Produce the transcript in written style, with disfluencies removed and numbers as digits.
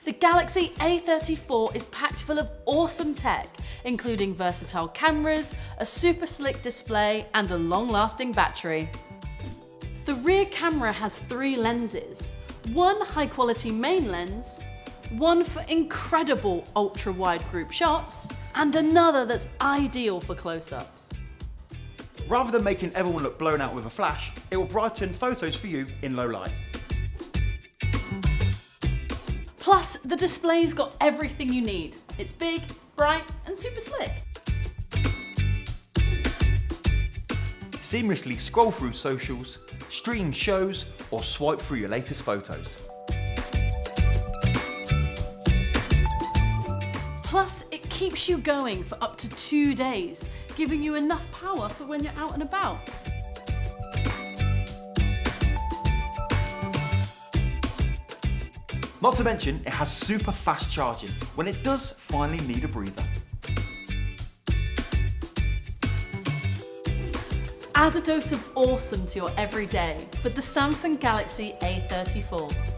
The Galaxy A34 is packed full of awesome tech, including versatile cameras, a super slick display, and a long-lasting battery. The rear camera has 3 lenses, one high-quality main lens, one for incredible ultra-wide group shots, and another that's ideal for close-ups. Rather than making everyone look blown out with a flash, it will brighten photos for you in low light. Plus, the display's got everything you need. It's big, bright, and super slick. Seamlessly scroll through socials, stream shows, or swipe through your latest photos. Plus, it keeps you going for up to 2 days, giving you enough power for when you're out and about. Not to mention, it has super fast charging when it does finally need a breather. Add a dose of awesome to your everyday with the Samsung Galaxy A34.